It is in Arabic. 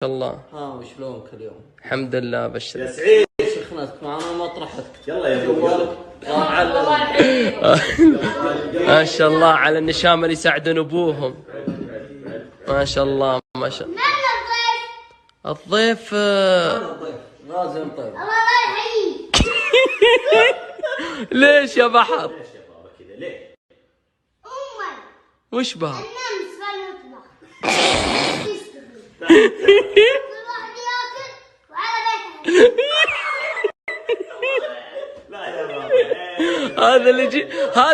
الله. ها وشلونك اليوم؟ الحمد لله. بشر يا سعيد شيخناتك معنا مطرحتك. يلا يا ابو ما شاء الله على النشام اللي يساعدون ابوهم. ما شاء الله ما شاء الله. الضيف الضيف لازم طيب. الله لا يحييك. ليش يا بحر؟ ليش يا بابا كذا ليه؟ امي وش بها؟ النمس في المطبخ تشتغل. كل واحد ياكل وعلى بيته. لا يا بابا هذا اللي هذا